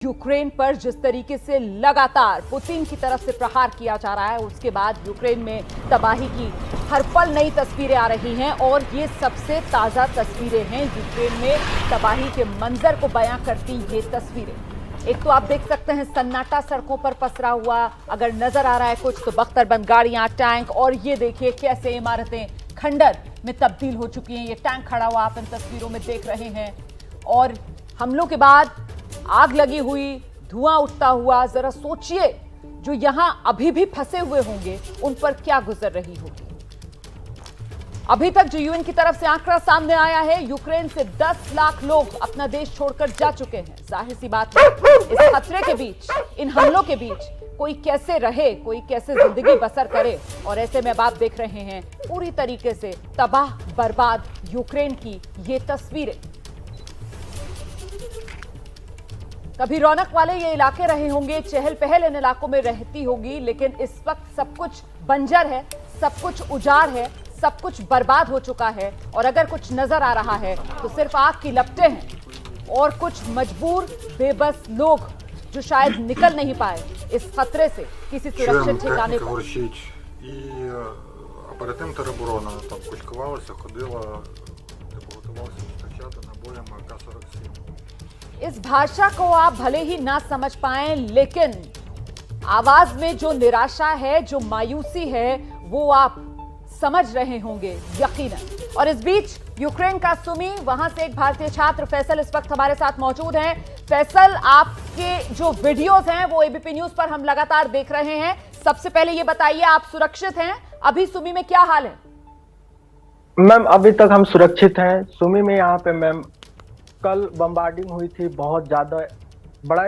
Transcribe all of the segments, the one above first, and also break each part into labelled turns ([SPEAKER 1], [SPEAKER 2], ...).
[SPEAKER 1] Ukraine पर जिस तरीके से लगातार पुतिन की तरफ से प्रहार किया जा रहा है, उसके बाद यूक्रेन में तबाही की हर पल नई तस्वीरें आ रही हैं और ये सबसे ताजा तस्वीरें हैं यूक्रेन में तबाही के मंजर को बयां करती ये तस्वीरें। एक तो आप देख सकते हैं सन्नाटा सड़कों पर पसरा हुआ, अगर नजर आ रहा है कुछ तो बख्तरबंद गाड़ियां, टैंक, और ये देखिए कैसे इमारतें खंडर में तब्दील हो चुकी हैं। ये टैंक खड़ा हुआ आप इन तस्वीरों में देख रहे हैं और हमलों के बाद आग लगी हुई, धुआं उठता हुआ। जरा सोचिए जो यहां अभी भी फंसे हुए होंगे उन पर क्या गुजर रही होगी। अभी तक जो यूएन की तरफ से आंकड़ा सामने आया है, यूक्रेन से 10 लाख लोग अपना देश छोड़कर जा चुके हैं। जाहिर सी बात है इस खतरे के बीच, इन हमलों के बीच कोई कैसे रहे, कोई कैसे जिंदगी बसर करे। और ऐसे में अब आप देख रहे हैं पूरी तरीके से तबाह बर्बाद यूक्रेन की ये तस्वीरें। कभी रौनक वाले ये इलाके रहे होंगे, चहल पहल इन इलाकों में रहती होगी, लेकिन इस वक्त सब कुछ बंजर है, सब कुछ उजाड़ है, सब कुछ बर्बाद हो चुका है। और अगर कुछ नजर आ रहा है तो सिर्फ आग की लपटें हैं और कुछ मजबूर बेबस लोग जो शायद निकल नहीं पाए इस खतरे से किसी सुरक्षित ठिकाने पर।
[SPEAKER 2] А перед тим тероборона там кулькувалася, ходила, готувалася зустрічати набоями АК-47.
[SPEAKER 1] इस भाषा को आप भले ही ना समझ पाएं, लेकिन आवाज में जो निराशा है, जो मायूसी है, वो आप समझ रहे होंगे यकीनन। और इस बीच यूक्रेन का सुमी, वहां से एक भारतीय छात्र फैसल इस वक्त हमारे साथ मौजूद हैं। फैसल, आपके जो वीडियोस हैं वो एबीपी न्यूज पर हम लगातार देख रहे हैं। सबसे पहले ये बताइए, आप सुरक्षित हैं? अभी सुमी में क्या हाल है?
[SPEAKER 3] मैम अभी तक हम सुरक्षित हैं सुमी में। यहाँ पे मैम कल बम्बार्डिंग हुई थी बहुत ज्यादा बड़ा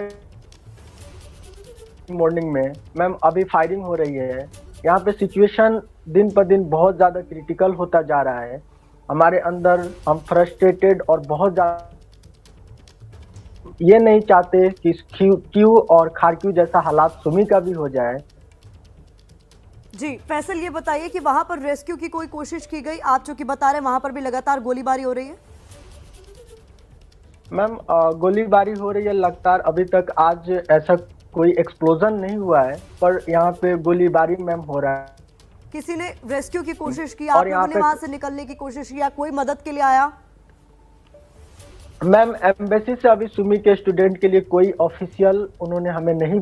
[SPEAKER 3] मॉर्निंग में। मैम अभी फायरिंग हो रही है। यहाँ पे सिचुएशन दिन पर दिन बहुत ज्यादा क्रिटिकल होता जा रहा है। हमारे अंदर हम फ्रस्ट्रेटेड और बहुत ज्यादा ये नहीं चाहते कि क्यू और खारक्यू जैसा हालात सुमी का भी हो जाए।
[SPEAKER 4] जी फैसल, ये बताइए कि वहां पर रेस्क्यू की कोई कोशिश की गई? आप जो कि बता रहे हैं वहां पर भी लगातार गोलीबारी हो रही है।
[SPEAKER 3] मैम गोलीबारी हो रही है लगातार। अभी तक आज ऐसा कोई एक्सप्लोजन नहीं हुआ है, पर यहाँ पे गोलीबारी मैम हो रहा है।
[SPEAKER 4] किसी ने रेस्क्यू की कोशिश की? आप लोगों ने वहां से निकलने की कोशिश की या कोई मदद के लिए आया?
[SPEAKER 3] मैम एम्बेसी से अभी सुमी के स्टूडेंट के लिए कोई ऑफिशियल उन्होंने हमें नहीं।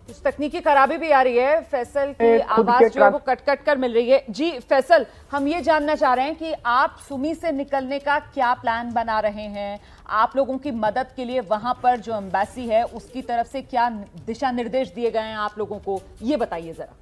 [SPEAKER 1] कुछ तकनीकी खराबी भी आ रही है, फैसल की आवाज जो है वो कट कट कर मिल रही है। जी फैसल, हम ये जानना चाह रहे हैं कि आप सुमी से निकलने का क्या प्लान बना रहे हैं? आप लोगों की मदद के लिए वहां पर जो एम्बेसी है उसकी तरफ से क्या दिशा निर्देश दिए गए हैं आप लोगों को, ये बताइए जरा।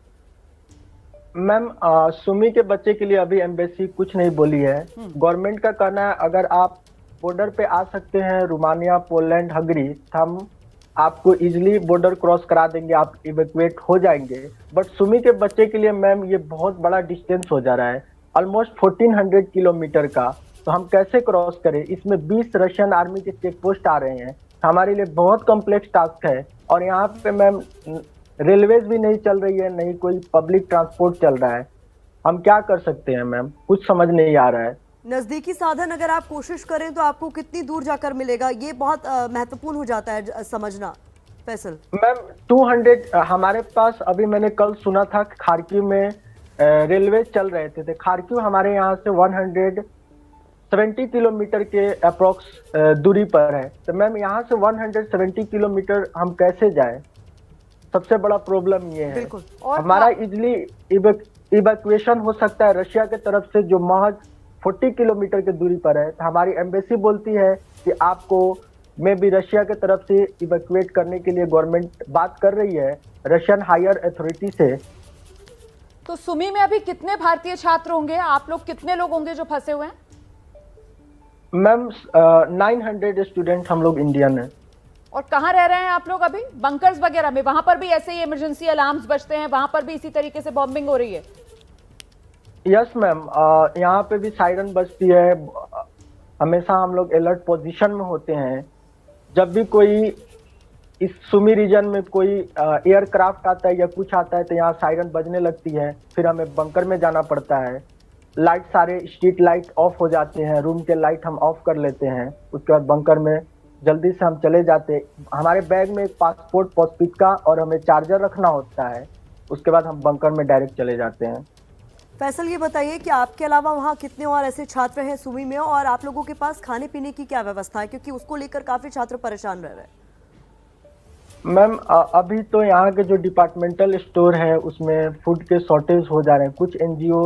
[SPEAKER 3] मैम सुमी के बच्चे के लिए अभी एम्बेसी कुछ नहीं बोली है। गवर्नमेंट का कहना है अगर आप बॉर्डर पे आ सकते हैं, रोमानिया, पोलैंड, हंगरी, हम आपको इजीली बॉर्डर क्रॉस करा देंगे, आप इवैक्यूएट हो जाएंगे। बट सुमी के बच्चे के लिए मैम ये बहुत बड़ा डिस्टेंस हो जा रहा है, ऑलमोस्ट 1400 किलोमीटर का। तो हम कैसे क्रॉस करें? इसमें 20 रशियन आर्मी के चेक पोस्ट आ रहे हैं। हमारे लिए बहुत कॉम्प्लेक्स टास्क है। और यहाँ पे मैम रेलवेज भी नहीं चल रही है, नहीं कोई पब्लिक ट्रांसपोर्ट चल रहा है। हम क्या कर सकते हैं मैम, कुछ समझ नहीं आ रहा है।
[SPEAKER 4] नजदीकी साधन अगर आप कोशिश करें तो आपको कितनी दूर जाकर मिलेगा, ये बहुत महत्वपूर्ण हो जाता है समझना। फैसल
[SPEAKER 3] मैम 200 हमारे पास अभी मैंने कल सुना था खारक्यू में रेलवे चल रहे थे। खारक्यू हमारे यहाँ से 170 किलोमीटर के अप्रोक्स दूरी पर है। तो मैम यहाँ से 170 किलोमीटर हम कैसे जाएं? सबसे बड़ा प्रॉब्लम ये है। और हमारा इजली इवैक्यूएशन हो सकता है रशिया के तरफ से जो महज 40 किलोमीटर की दूरी पर है। तो हमारी एम्बेसी बोलती है कि आपको में भी रशिया के तरफ से इवैक्यूएट करने के लिए गवर्नमेंट बात कर रही है रशियन हायर अथॉरिटी से।
[SPEAKER 1] तो सुमी में अभी कितने भारतीय छात्र होंगे? आप लोग कितने लोग होंगे जो फंसे हुए हैं?
[SPEAKER 3] मैम 900 स्टूडेंट हम लोग इंडियन है।
[SPEAKER 1] और कहाँ रह रहे हैं आप लोग अभी? बंकर्स वगैरह में? वहां पर भी ऐसे ही इमरजेंसी अलार्म्स बजते हैं, वहां पर भी इसी तरीके से बॉम्बिंग हो रही है?
[SPEAKER 3] यस मैम, यहाँ पे भी सायरन बजती है। हमेशा हम लोग अलर्ट पोजीशन में होते हैं। जब भी कोई इस सुमी रीजन में कोई एयरक्राफ्ट आता है या कुछ आता है तो यहाँ सायरन बजने लगती है, फिर हमें बंकर में जाना पड़ता है। लाइट, सारे स्ट्रीट लाइट ऑफ हो जाते हैं, रूम के लाइट हम ऑफ कर लेते हैं। उसके बाद बंकर में जल्दी से हम चले जाते हैं। हमारे बैग में एक पासपोर्ट, पासपोर्ट का और हमें चार्जर रखना होता है। उसके बाद हम बंकर में डायरेक्ट चले जाते हैं।
[SPEAKER 4] फैसल, ये बताइए कि आपके अलावा वहाँ कितने और ऐसे छात्र हैं सुमी में, और आप लोगों के पास खाने पीने की क्या व्यवस्था है, क्योंकि उसको लेकर काफी छात्र परेशान रह रहे हैं।
[SPEAKER 3] मैम अभी तो यहाँ के जो डिपार्टमेंटल स्टोर है उसमें फूड के शॉर्टेज हो जा रहे हैं। कुछ एनजीओ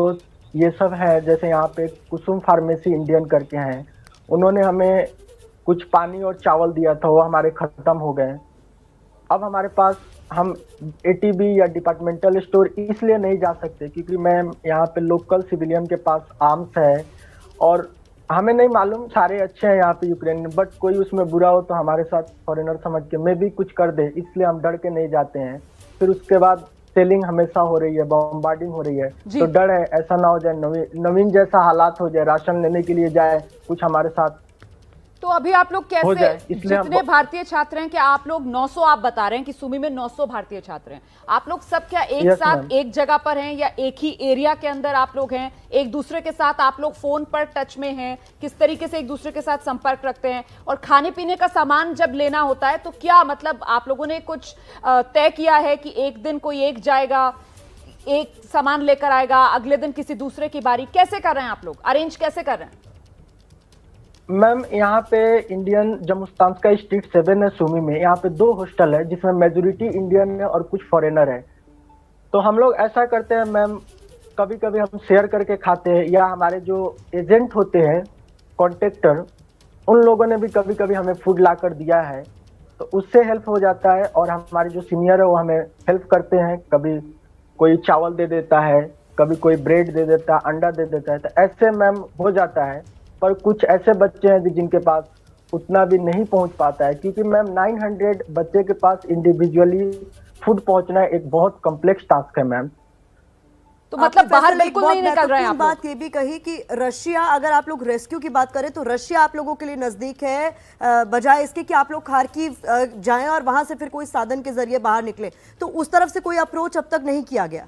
[SPEAKER 3] ये सब है, जैसे यहाँ पे कुसुम फार्मेसी इंडियन करके हैं, उन्होंने हमें कुछ पानी और चावल दिया था, वो हमारे खत्म हो गए। अब हमारे पास, हम एटीबी या डिपार्टमेंटल स्टोर इसलिए नहीं जा सकते क्योंकि मैम यहाँ पे लोकल सिविलियन के पास आर्म्स है, और हमें नहीं मालूम, सारे अच्छे हैं यहाँ पे यूक्रेन में, बट कोई उसमें बुरा हो तो हमारे साथ फॉरेनर समझ के मैं भी कुछ कर दे, इसलिए हम डर के नहीं जाते हैं। फिर उसके बाद सेलिंग हमेशा हो रही है, बॉम्बार्डिंग हो रही है, तो डर है ऐसा ना हो जाए नवीन जैसा हालात हो जाए, राशन लेने के लिए जाए कुछ हमारे साथ।
[SPEAKER 1] तो अभी आप लोग कैसे, जितने भारतीय छात्र हैं, क्या आप लोग 900, आप बता रहे हैं कि सुमी में 900 भारतीय छात्र हैं, आप लोग सब क्या एक साथ एक जगह पर हैं या एक ही एरिया के अंदर आप लोग हैं? एक दूसरे के साथ आप लोग फोन पर टच में हैं? किस तरीके से एक दूसरे के साथ संपर्क रखते हैं? और खाने पीने का सामान जब लेना होता है तो क्या मतलब आप लोगों ने कुछ तय किया है कि एक दिन कोई एक जाएगा, एक सामान लेकर आएगा, अगले दिन किसी दूसरे की बारी, कैसे कर रहे हैं आप लोग, अरेंज कैसे कर रहे हैं?
[SPEAKER 3] मैम यहाँ पे इंडियन जमुस्तांस्का स्ट्रीट 7 है सुमी में, यहाँ पे 2 हॉस्टल है जिसमें मेजोरिटी इंडियन है और कुछ फॉरेनर है। तो हम लोग ऐसा करते हैं मैम, कभी कभी हम शेयर करके खाते हैं, या हमारे जो एजेंट होते हैं, कॉन्ट्रैक्टर, उन लोगों ने भी कभी कभी हमें फूड ला कर दिया है, तो उससे हेल्प हो जाता है। और हमारे जो सीनियर है वो हमें हेल्प करते हैं, कभी कोई चावल दे देता है, कभी कोई ब्रेड दे देता है, अंडा दे देता है, तो ऐसे मैम हो जाता है। पर कुछ ऐसे बच्चे हैं जिनके पास उतना भी नहीं पहुंच पाता है, क्योंकि मैम 900 बच्चे के पास इंडिविजुअली फूड पहुंचना एक बहुत कॉम्प्लेक्स टास्क है मैम।
[SPEAKER 4] तो मतलब बाहर बिल्कुल नहीं निकल रहे हैं आप लोग। बात ये भी कही कि रशिया, अगर आप लोग रेस्क्यू की बात करें तो रशिया आप लोगों के लिए नजदीक है, बजाय इसके कि आप लोग खार्किव जाएं और वहां से फिर कोई साधन के जरिए बाहर निकले, तो उस तरफ से कोई अप्रोच अब तक नहीं किया गया।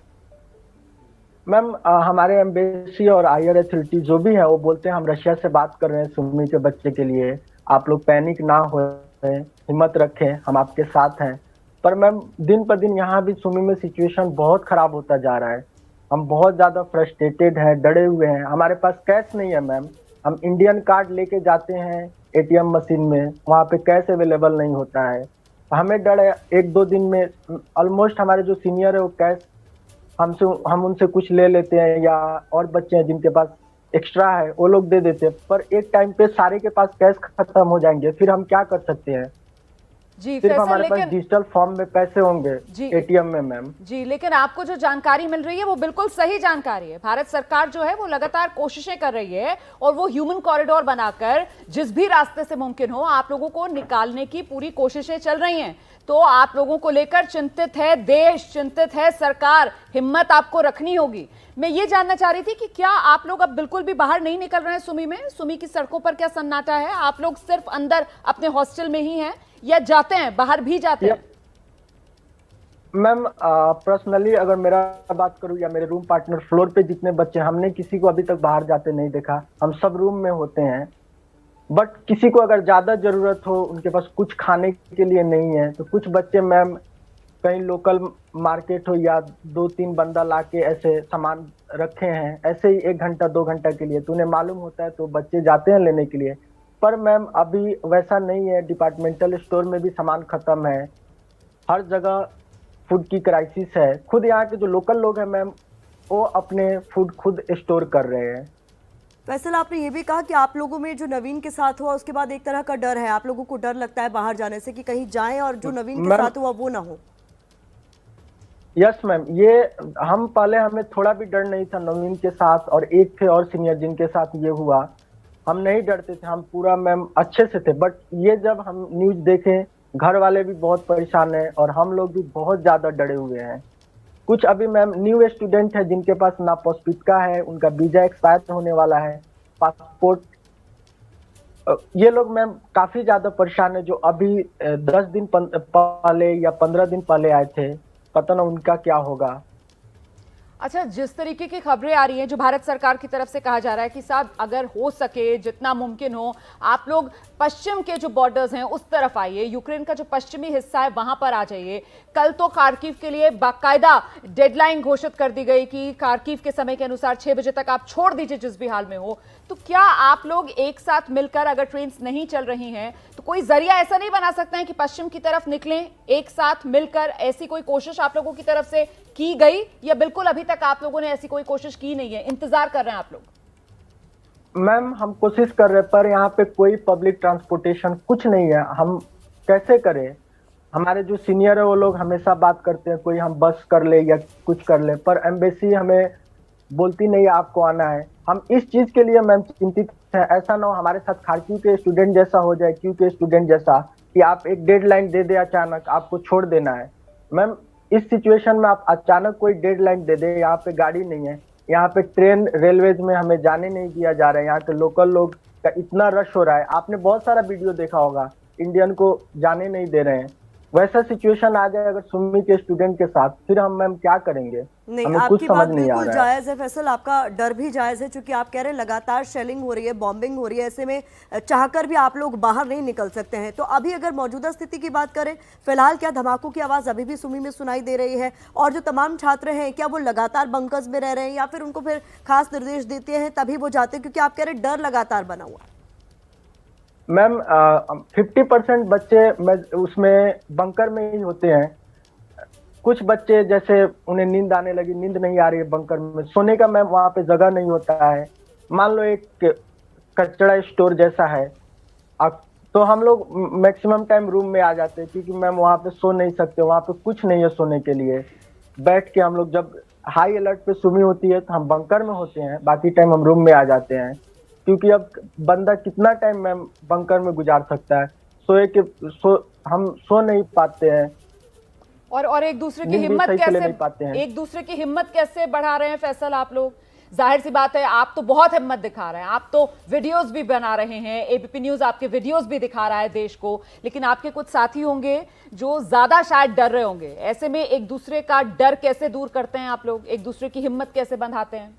[SPEAKER 3] मैम हमारे एम्बेसी और आईआर अथॉरिटी जो भी है वो बोलते हैं हम रशिया से बात कर रहे हैं सुमी के बच्चे के लिए, आप लोग पैनिक ना हो, हिम्मत रखें, हम आपके साथ हैं। पर मैम दिन पर दिन यहाँ भी सुमी में सिचुएशन बहुत खराब होता जा रहा है, हम बहुत ज़्यादा फ्रस्ट्रेटेड हैं, डरे हुए हैं। हमारे पास कैश नहीं है मैम, हम इंडियन कार्ड लेके जाते हैं एटीएम मशीन में, वहाँ पे कैश अवेलेबल नहीं होता है। हमें डर है 1-2 दिन में ऑलमोस्ट हमारे जो सीनियर है वो कैश हम उनसे कुछ ले लेते हैं, या और बच्चे हैं जिनके पास एक्स्ट्रा है वो लोग दे देते हैं, पर एक टाइम पे सारे के पास कैश खत्म हो जाएंगे, फिर हम क्या कर सकते हैं?
[SPEAKER 1] जी,
[SPEAKER 3] सिर्फ हमारे पास डिजिटल फॉर्म में पैसे होंगे एटीएम में मैम।
[SPEAKER 1] जी, लेकिन आपको जो जानकारी मिल रही है वो बिल्कुल सही जानकारी है। भारत सरकार जो है वो लगातार कोशिशें कर रही है और वो ह्यूमन कॉरिडोर बनाकर जिस भी रास्ते से मुमकिन हो आप लोगों को निकालने की पूरी कोशिशें चल रही हैं। तो आप लोगों को लेकर चिंतित है देश, चिंतित है सरकार, हिम्मत आपको रखनी होगी। मैं ये जानना चाह रही थी कि क्या आप लोग अब बिल्कुल भी बाहर नहीं निकल रहे हैं सुमी में? सुमी की सड़कों पर क्या सन्नाटा है? आप लोग सिर्फ अंदर अपने हॉस्टल में ही हैं या जाते हैं, बाहर भी जाते हैं?
[SPEAKER 3] मैम पर्सनली अगर मेरा बात करूं या मेरे रूम पार्टनर फ्लोर पे जितने बच्चे, हमने किसी को अभी तक बाहर जाते नहीं देखा, हम सब रूम में होते हैं। बट किसी को अगर ज्यादा जरूरत हो, उनके पास कुछ खाने के लिए नहीं है, तो कुछ बच्चे मैम कहीं लोकल मार्केट हो या 2-3 बंदा लाके ऐसे सामान रखे हैं, ऐसे ही 1 घंटा 2 घंटा के लिए, तो उन्हें मालूम होता है तो बच्चे जाते हैं लेने के लिए। पर मैम अभी वैसा नहीं है, डिपार्टमेंटल स्टोर में भी सामान खत्म है, हर जगह फूड की क्राइसिस है। खुद यहाँ के जो लोकल लोग हैं मैम वो अपने फूड खुद स्टोर कर रहे हैं।
[SPEAKER 4] फैसल, आपने ये भी कहा कि आप लोगों में जो नवीन के साथ हुआ उसके बाद एक तरह का डर है, आप लोगों को डर लगता है बाहर जाने से कि कहीं जाएं और जो नवीन के साथ हुआ वो ना हो।
[SPEAKER 3] यस मैम, ये हम पहले हमें थोड़ा भी डर नहीं था नवीन के साथ, और एक थे और सीनियर जिनके साथ ये हुआ, हम नहीं डरते थे, हम पूरा मैम अच्छे से थे। बट ये जब हम न्यूज देखे, घर वाले भी बहुत परेशान है और हम लोग भी बहुत ज्यादा डरे हुए हैं। कुछ अभी मैम न्यू स्टूडेंट है जिनके पास ना पॉस्पिका है, उनका वीजा एक्सपायर होने वाला है, पासपोर्ट, ये लोग मैम काफी ज्यादा परेशान है। जो अभी 10 दिन पहले या 15 दिन पहले आए थे, पता ना उनका क्या होगा।
[SPEAKER 1] अच्छा, जिस तरीके की खबरें आ रही हैं, जो भारत सरकार की तरफ से कहा जा रहा है कि साहब अगर हो सके जितना मुमकिन हो आप लोग पश्चिम के जो बॉर्डर्स हैं उस तरफ आइए, यूक्रेन का जो पश्चिमी हिस्सा है वहां पर आ जाइए। कल तो खार्किव के लिए बाकायदा डेडलाइन घोषित कर दी गई कि खार्किव के समय के अनुसार 6 बजे तक आप छोड़ दीजिए जिस भी हाल में हो। तो क्या आप लोग एक साथ मिलकर, अगर ट्रेन नहीं चल रही हैं तो कोई जरिया ऐसा नहीं बना सकते हैं कि पश्चिम की तरफ निकलें एक साथ मिलकर? ऐसी कोई कोशिश आप लोगों की तरफ से की गई या बिल्कुल अभी तक आप लोगों ने ऐसी कोई कोशिश की नहीं है, इंतजार कर रहे हैं आप लोग?
[SPEAKER 3] मैम हम कोशिश कर रहे हैं पर यहाँ पे कोई पब्लिक ट्रांसपोर्टेशन कुछ नहीं है, हम कैसे करें? हमारे जो सीनियर है वो लोग हमेशा बात करते हैं कोई हम बस कर ले या कुछ कर ले, पर एम्बेसी हमें बोलती नहीं आपको आना है। हम इस चीज के लिए मैम चिंतित हैं, ऐसा ना हो हमारे साथ खार्किव के स्टूडेंट जैसा हो जाए, क्यू के स्टूडेंट जैसा, कि आप एक डेडलाइन दे दे अचानक आपको छोड़ देना है। मैम इस सिचुएशन में आप अचानक कोई डेडलाइन दे दे, यहाँ पे गाड़ी नहीं है, यहाँ पे ट्रेन रेलवेज में हमें जाने नहीं दिया जा रहा है, यहाँ के लोकल लोग का इतना रश हो रहा है, आपने बहुत सारा वीडियो देखा होगा, इंडियन को जाने नहीं दे रहे हैं। वैसा सिचुएशन आ जाए अगर सुमी के स्टूडेंट के साथ, फिर हम मैम क्या करेंगे?
[SPEAKER 4] नहीं,
[SPEAKER 3] हमें कुछ
[SPEAKER 4] आपकी
[SPEAKER 3] समझ
[SPEAKER 4] बात
[SPEAKER 3] नहीं आ
[SPEAKER 4] बिल्कुल
[SPEAKER 3] रहा है।
[SPEAKER 4] जायज है फैसल, आपका डर भी जायज है, क्योंकि आप कह रहे हैं लगातार शेलिंग हो रही है, बॉम्बिंग हो रही है, ऐसे में चाहकर भी आप लोग बाहर नहीं निकल सकते हैं। तो अभी अगर मौजूदा स्थिति की बात करें, फिलहाल क्या धमाकों की आवाज अभी भी सुमी में सुनाई दे रही है? और जो तमाम छात्र हैं क्या वो लगातार बंकर्स में रह रहे हैं या फिर उनको फिर खास निर्देश देते हैं तभी वो जाते हैं? क्योंकि आप कह रहे हैं डर लगातार बना हुआ है।
[SPEAKER 3] मैम 50% बच्चे उसमें बंकर में ही होते हैं। कुछ बच्चे जैसे उन्हें नींद आने लगी, नींद नहीं आ रही है बंकर में, सोने का मैम वहाँ पे जगह नहीं होता है। मान लो एक कचरा स्टोर जैसा है, अब तो हम लोग मैक्सिमम टाइम रूम में आ जाते हैं क्योंकि मैम वहाँ पे सो नहीं सकते, वहाँ पे कुछ नहीं है सोने के लिए। बैठ के हम लोग जब हाई अलर्ट पे सुमी होती है तो हम बंकर में होते हैं, बाकी टाइम हम रूम में आ जाते हैं, क्योंकि अब बंदा कितना टाइम मैम बंकर में गुजार सकता है? हम सो नहीं पाते हैं
[SPEAKER 1] और एक दूसरे की
[SPEAKER 3] नींद भी
[SPEAKER 1] हिम्मत
[SPEAKER 3] सही से ले
[SPEAKER 1] कैसे,
[SPEAKER 3] नहीं पाते हैं।
[SPEAKER 1] एक दूसरे की हिम्मत कैसे बढ़ा रहे हैं फैसल आप लोग? जाहिर सी बात है आप तो बहुत हिम्मत दिखा रहे हैं, आप तो वीडियोस भी बना रहे हैं, एबीपी न्यूज आपके वीडियोस भी दिखा रहा है देश को, लेकिन आपके कुछ साथी होंगे जो ज्यादा शायद डर रहे होंगे। ऐसे में एक दूसरे का डर कैसे दूर करते हैं आप लोग? एक दूसरे की हिम्मत कैसे बंधाते हैं?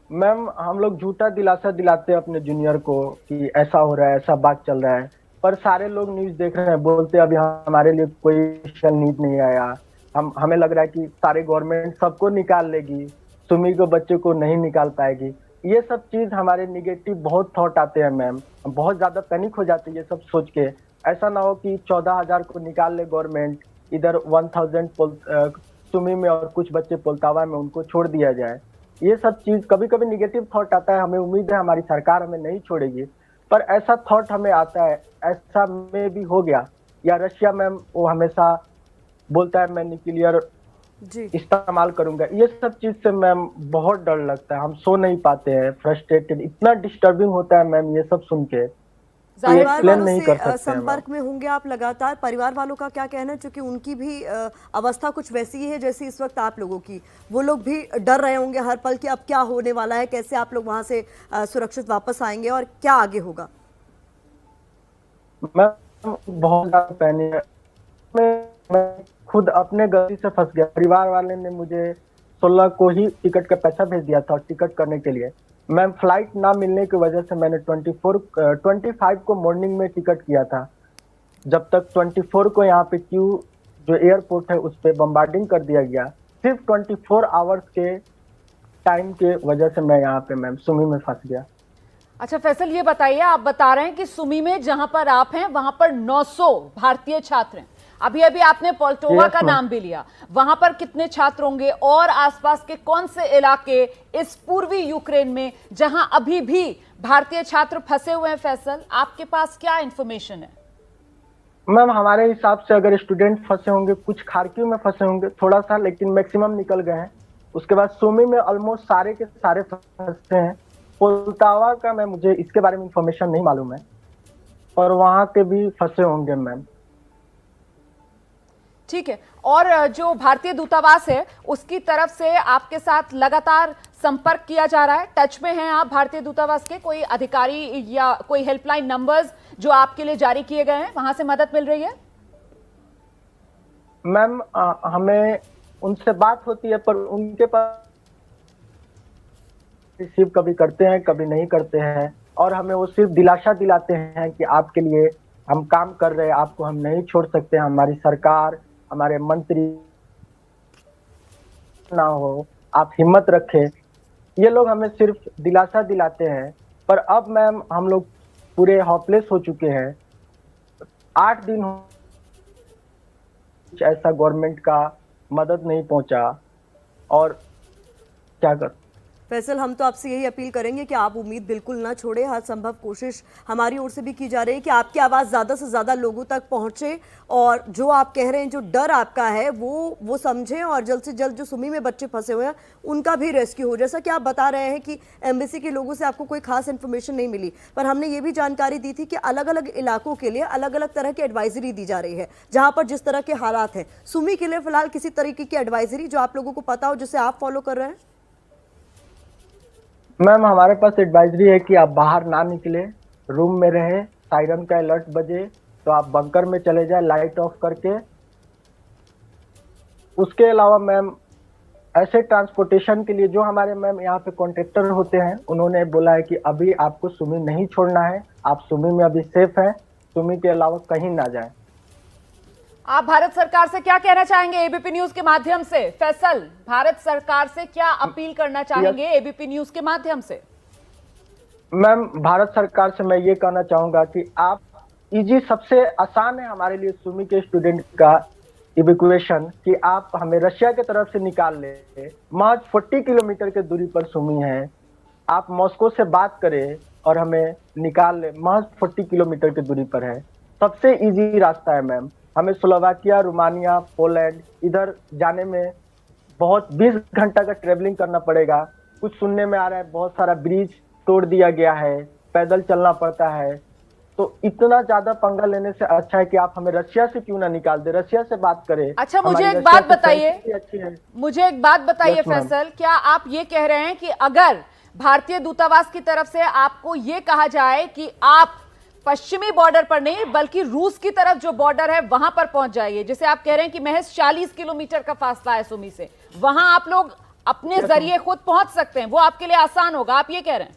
[SPEAKER 3] मैम हम लोग झूठा दिलासा दिलाते हैं अपने जूनियर को कि ऐसा हो रहा है, ऐसा बात चल रहा है, पर सारे लोग न्यूज देख रहे हैं, बोलते अभी हमारे लिए कोई स्पेशल नीड नहीं आया। हमें लग रहा है कि सारे गवर्नमेंट सबको निकाल लेगी, सुमी को बच्चे को नहीं निकाल पाएगी। ये सब चीज हमारे निगेटिव बहुत थॉट आते हैं मैम, बहुत ज्यादा पैनिक हो जाती है ये सब सोच के। ऐसा ना हो कि 14,000 को निकाल ले गवर्नमेंट, इधर 1,000 सुमी में और कुछ बच्चे पोल्तावा में उनको छोड़ दिया जाए। ये सब चीज कभी कभी निगेटिव थॉट आता है, हमें उम्मीद है हमारी सरकार हमें नहीं छोड़ेगी, पर ऐसा थॉट हमें आता है, ऐसा में भी हो गया। या रशिया मैम वो हमेशा बोलता है मैं न्यूक्लियर
[SPEAKER 4] जी
[SPEAKER 3] इस्तेमाल करूंगा, ये सब चीज से मैम बहुत डर लगता है, हम सो नहीं पाते हैं, फ्रस्ट्रेटेड, इतना डिस्टर्बिंग होता है मैम ये सब सुन के।
[SPEAKER 4] परिवार
[SPEAKER 3] explain
[SPEAKER 4] वालों
[SPEAKER 3] नहीं
[SPEAKER 4] से
[SPEAKER 3] कर सकते हैं
[SPEAKER 4] संपर्क में होंगे आप लगातार, परिवार वालों का क्या कहना है? क्योंकि उनकी भी अवस्था कुछ वैसी ही है जैसी इस वक्त आप लोगों की, वो लोग भी डर रहे होंगे हर पल कि अब क्या होने वाला है, कैसे आप लोग वहां से सुरक्षित वापस आएंगे और क्या आगे होगा?
[SPEAKER 3] मैं बहुत ज्यादा पैनिक है, मैं खुद अपने गलती से फंस गया। परिवार वाले ने मुझे 16 को ही टिकट का पैसा भेज दिया था टिकट करने के लिए। मैम फ्लाइट ना मिलने की वजह से मैंने 25 को मॉर्निंग में टिकट किया था। जब तक 24 को यहाँ पे क्यू जो एयरपोर्ट है उस पर बम्बार्डिंग कर दिया गया, सिर्फ 24 आवर्स के टाइम के वजह से मैं यहाँ पे मैम सुमी में फंस गया।
[SPEAKER 1] अच्छा फैसल, ये बताइए, आप बता रहे हैं कि सुमी में जहां पर आप हैं वहां पर 900 भारतीय छात्र हैं, अभी अभी आपने पोल्टोवा का नाम भी लिया, वहां पर कितने छात्र होंगे और आसपास के कौन से इलाके इस पूर्वी यूक्रेन में जहां अभी भी भारतीय छात्र फंसे हुए हैं? फैसल, आपके पास क्या इंफॉर्मेशन है?
[SPEAKER 3] मैम हमारे हिसाब से अगर स्टूडेंट फंसे होंगे, कुछ खार्किव में फंसे होंगे थोड़ा सा, लेकिन मैक्सिमम निकल गए हैं। उसके बाद सुमी में ऑलमोस्ट सारे के सारे फंसे हैं। पोल्टावा का मैं मुझे इसके बारे में इंफॉर्मेशन नहीं मालूम है, और वहां के भी फंसे होंगे मैम।
[SPEAKER 1] ठीक है, और जो भारतीय दूतावास है उसकी तरफ से आपके साथ लगातार संपर्क किया जा रहा है, टच में हैं आप भारतीय दूतावास के? कोई अधिकारी या कोई हेल्पलाइन नंबर्स जो आपके लिए जारी किए गए हैं, वहां से मदद मिल रही है?
[SPEAKER 3] मैम हमें उनसे बात होती है, पर उनके पास रिसीव कभी करते हैं कभी नहीं करते हैं, और हमें वो सिर्फ दिलासा दिलाते हैं कि आपके लिए हम काम कर रहे हैं, आपको हम नहीं छोड़ सकते, हमारी सरकार हमारे मंत्री ना हो, आप हिम्मत रखें। ये लोग हमें सिर्फ दिलासा दिलाते हैं, पर अब मैम हम लोग पूरे होपलेस हो चुके हैं। 8 दिन ऐसा गवर्नमेंट का मदद नहीं पहुंचा, और क्या कर।
[SPEAKER 4] फैसल, हम तो आपसे यही अपील करेंगे कि आप उम्मीद बिल्कुल ना छोड़े। हर संभव कोशिश हमारी ओर से भी की जा रही है कि आपकी आवाज़ ज़्यादा से ज़्यादा लोगों तक पहुंचे, और जो आप कह रहे हैं, जो डर आपका है वो समझें, और जल्द से जल्द जो सुमी में बच्चे फंसे हुए हैं उनका भी रेस्क्यू हो। जैसा कि आप बता रहे हैं कि एम्बेसी के लोगों से आपको कोई खास इन्फॉर्मेशन नहीं मिली, पर हमने ये भी जानकारी दी थी कि अलग अलग इलाकों के लिए अलग अलग तरह की एडवाइजरी दी जा रही है, जहाँ पर जिस तरह के हालात हैं। सुमी के लिए फिलहाल किसी तरीके की एडवाइजरी जो आप लोगों को पता हो, जिसे आप फॉलो कर रहे हैं?
[SPEAKER 3] मैम हमारे पास एडवाइजरी है कि आप बाहर ना निकले, रूम में रहे, सायरन का अलर्ट बजे तो आप बंकर में चले जाए लाइट ऑफ करके। उसके अलावा मैम ऐसे ट्रांसपोर्टेशन के लिए जो हमारे मैम यहाँ पे कॉन्ट्रैक्टर होते हैं, उन्होंने बोला है कि अभी आपको सुमी नहीं छोड़ना है, आप सुमी में अभी सेफ हैं, सुमी के अलावा कहीं ना जाए।
[SPEAKER 1] आप भारत सरकार से क्या कहना चाहेंगे एबीपी न्यूज के माध्यम से? फैसल, भारत सरकार से क्या अपील करना चाहेंगे एबीपी न्यूज के माध्यम से?
[SPEAKER 3] मैम भारत सरकार से मैं ये कहना चाहूंगा कि आप इजी, सबसे आसान है हमारे लिए सुमी के स्टूडेंट का इवैक्यूएशन, कि आप हमें रशिया के तरफ से निकाल ले। महज 40 किलोमीटर के दूरी पर सुमी है, आप मॉस्को से बात करें और हमें निकाल ले, महज 40 किलोमीटर की दूरी पर है। सबसे इजी रास्ता है मैम। हमें स्लोवाकिया, रोमानिया, पोलैंड इधर जाने में बहुत 20 घंटा का ट्रेवलिंग करना पड़ेगा। कुछ सुनने में आ रहा है बहुत सारा ब्रिज तोड़ दिया गया है, पैदल चलना पड़ता है, तो इतना ज्यादा पंगा लेने से अच्छा है कि आप हमें रशिया से क्यों ना निकाल दे, रशिया से बात करें।
[SPEAKER 1] अच्छा, मुझे एक बात बताइए फैसल, क्या आप ये कह रहे हैं कि अगर भारतीय दूतावास की तरफ से आपको ये कहा जाए कि आप पश्चिमी बॉर्डर पर नहीं बल्कि रूस की तरफ जो बॉर्डर है वहां पर पहुंच जाइए, जैसे आप कह रहे हैं कि महज 40 किलोमीटर का फासला है सुमी से, वहां आप लोग अपने जरिए खुद पहुंच सकते हैं, वो आपके लिए आसान होगा, आप ये कह रहे हैं?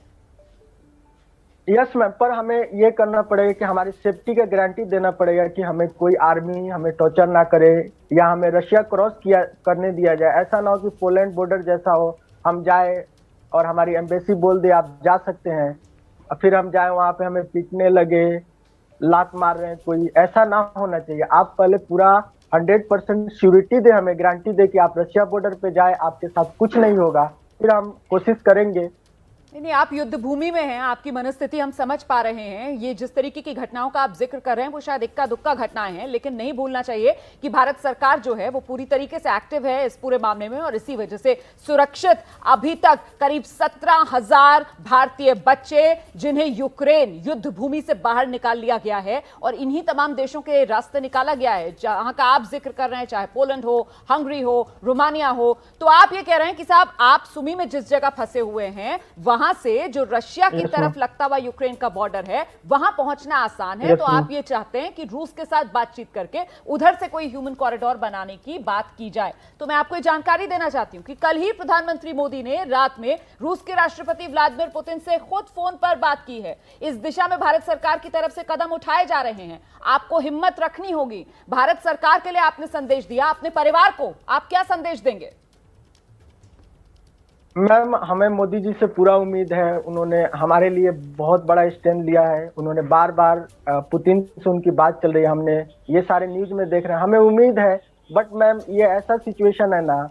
[SPEAKER 3] यस मैम, पर हमें ये करना पड़ेगा कि हमारी सेफ्टी का गारंटी देना पड़ेगा कि हमें कोई आर्मी हमें टॉर्चर ना करे या हमें रशिया क्रॉस करने दिया जाए। ऐसा ना हो कि पोलैंड बॉर्डर जैसा हो, हम जाए और हमारी एम्बेसी बोल दे आप जा सकते हैं, फिर हम जाए वहां पे हमें पीटने लगे, लात मार रहे हैं कोई, ऐसा ना होना चाहिए। आप पहले पूरा 100% श्योरिटी दे, हमें गारंटी दे कि आप रशिया बॉर्डर पे जाए, आपके साथ कुछ नहीं होगा, फिर हम कोशिश करेंगे।
[SPEAKER 1] नहीं, आप युद्ध भूमि में हैं, आपकी मनस्थिति हम समझ पा रहे हैं। ये जिस तरीके की घटनाओं का आप जिक्र कर रहे हैं वो शायद इक्का दुक्का घटनाएं हैं, लेकिन नहीं भूलना चाहिए कि भारत सरकार जो है वो पूरी तरीके से एक्टिव है इस पूरे मामले में, और इसी वजह से सुरक्षित अभी तक करीब 17,000 भारतीय बच्चे जिन्हें यूक्रेन युद्ध भूमि से बाहर निकाल लिया गया है और इन्हीं तमाम देशों के रास्ते निकाला गया है जहां का आप जिक्र कर रहे हैं, चाहे पोलैंड हो, हंगरी हो, रोमानिया हो। तो आप ये कह रहे हैं कि साहब आप सुमी में जिस जगह फंसे हुए हैं वहां से जो रशिया की तरफ लगता हुआ यूक्रेन का बॉर्डर है वहां पहुंचना आसान है, तो आप ये चाहते हैं कि रूस के साथ बातचीत करके उधर से कोई ह्यूमन कॉरिडोर बनाने की बात की जाए। तो मैं आपको जानकारी देना चाहती हूं कि कल ही प्रधानमंत्री मोदी ने रात में रूस के राष्ट्रपति व्लादिमीर पुतिन से खुद फोन पर बात की है। इस दिशा में भारत सरकार की तरफ से कदम उठाए जा रहे हैं, आपको हिम्मत रखनी होगी। भारत सरकार के लिए आपने संदेश दिया, अपने परिवार को आप क्या संदेश देंगे?
[SPEAKER 3] मैम हमें मोदी जी से पूरा उम्मीद है, उन्होंने हमारे लिए बहुत बड़ा स्टैंड लिया है, उन्होंने बार बार पुतिन से उनकी बात चल रही है, हमने ये सारे न्यूज में देख रहे हैं, हमें उम्मीद है। बट मैम ये ऐसा सिचुएशन है ना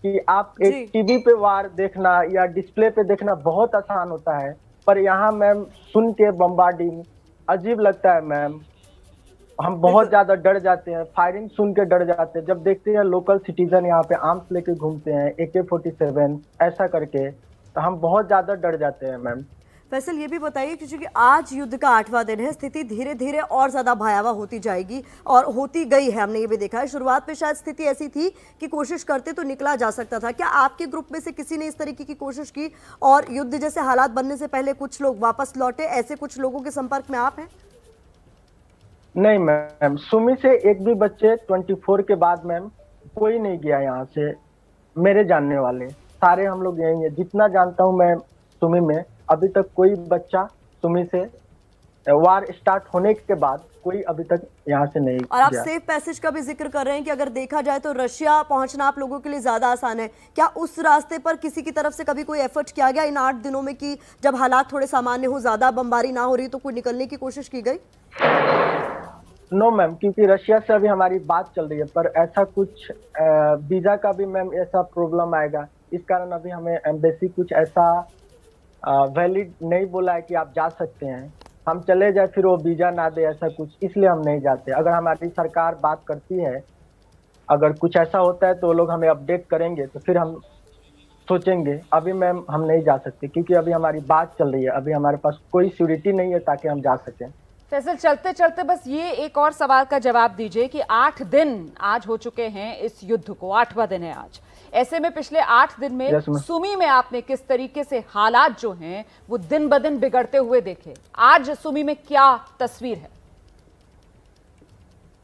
[SPEAKER 3] कि आप एक टीवी पे वार देखना या डिस्प्ले पे देखना बहुत आसान होता है, पर यहाँ मैम सुन के बम्बार्डिंग अजीब लगता है मैम, हम बहुत ज्यादा डर जाते हैं, फायरिंग सुन के डर जाते हैं। जब देखते हैं लोकल सिटीजन यहाँ पे आर्म्स लेके घूमते हैं AK-47 ऐसा करके, तो हम बहुत ज्यादा डर जाते हैं मैम।
[SPEAKER 4] फैसल ये भी बताइए क्योंकि आज युद्ध का 8वां दिन है, स्थिति धीरे धीरे और ज्यादा भयावह होती जाएगी और होती गई है, हमने ये भी देखा है। शुरुआत में शायद स्थिति ऐसी थी कि कोशिश करते तो निकला जा सकता था, क्या आपके ग्रुप में से किसी ने इस तरीके की कोशिश की और युद्ध जैसे हालात बनने से पहले कुछ लोग वापस लौटे? ऐसे कुछ लोगों के संपर्क में आप हैं?
[SPEAKER 3] नहीं मैम, सुमी से एक भी बच्चे 24 के बाद मैम कोई नहीं गया यहाँ से, मेरे जानने वाले सारे हम लोग यही हैं। जितना जानता हूँ मैं सुमी में, अभी तक कोई बच्चा सुमी से वार स्टार्ट होने के बाद कोई अभी तक यहाँ से नहीं
[SPEAKER 4] और आप
[SPEAKER 3] गया।
[SPEAKER 4] सेफ पैसेज का भी जिक्र कर रहे हैं कि अगर देखा जाए तो रशिया पहुंचना आप लोगों के लिए ज्यादा आसान है। क्या उस रास्ते पर किसी की तरफ से कभी कोई एफर्ट किया गया इन 8 दिनों में कि जब हालात थोड़े सामान्य हो, ज्यादा बमबारी ना हो रही, तो कोई निकलने की कोशिश की गई?
[SPEAKER 3] नो मैम, क्योंकि रशिया से अभी हमारी बात चल रही है, पर ऐसा कुछ वीजा का भी मैम ऐसा प्रॉब्लम आएगा, इस कारण अभी हमें एम्बेसी कुछ ऐसा वैलिड नहीं बोला है कि आप जा सकते हैं। हम चले जाए फिर वो वीजा ना दे, ऐसा कुछ, इसलिए हम नहीं जाते। अगर हमारी सरकार बात करती है, अगर कुछ ऐसा होता है तो वो लोग हमें अपडेट करेंगे तो फिर हम सोचेंगे। अभी मैम हम नहीं जा सकते क्योंकि अभी हमारी बात चल रही है, अभी हमारे पास कोई सिक्योरिटी नहीं है ताकि हम जा सकें।
[SPEAKER 1] फैसल, चलते चलते बस ये एक और सवाल का जवाब दीजिए कि 8 दिन आज हो चुके हैं इस युद्ध को, 8वां दिन है आज। ऐसे में पिछले 8 दिन में सुमी में आपने किस तरीके से हालात जो हैं वो दिन ब दिन बिगड़ते हुए देखे? आज सुमी में क्या तस्वीर है?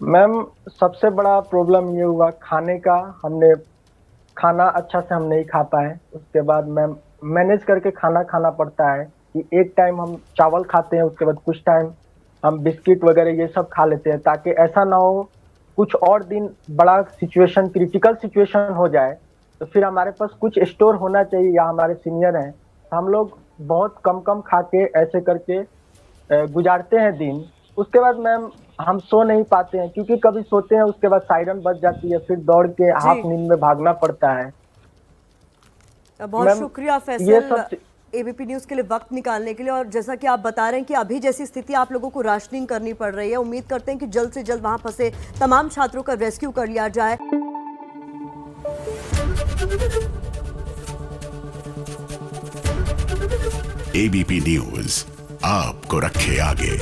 [SPEAKER 3] मैम सबसे बड़ा प्रॉब्लम ये हुआ खाने का, हमने खाना अच्छा से हम नहीं खा पाए। उसके बाद मैम मैनेज करके खाना खाना पड़ता है कि एक टाइम हम चावल खाते हैं, उसके बाद कुछ टाइम हम बिस्किट वगैरह ये सब खा लेते हैं, ताकि ऐसा ना हो कुछ और दिन बड़ा सिचुएशन, क्रिटिकल सिचुएशन हो जाए तो फिर हमारे पास कुछ स्टोर होना चाहिए। या हमारे सीनियर हैं, हम लोग बहुत कम कम खा के ऐसे करके गुजारते हैं दिन। उसके बाद मैम हम सो नहीं पाते हैं, क्योंकि कभी सोते हैं उसके बाद सायरन बज जाती है, फिर दौड़ के हाफ नींद में भागना पड़ता है।
[SPEAKER 4] बहुत शुक्रिया फैसल एबीपी न्यूज के लिए वक्त निकालने के लिए। और जैसा कि आप बता रहे हैं कि अभी जैसी स्थिति आप लोगों को राशनिंग करनी पड़ रही है, उम्मीद करते हैं कि जल्द से जल्द वहां फंसे तमाम छात्रों का रेस्क्यू कर लिया जाए।
[SPEAKER 5] एबीपी न्यूज आपको रखे आगे।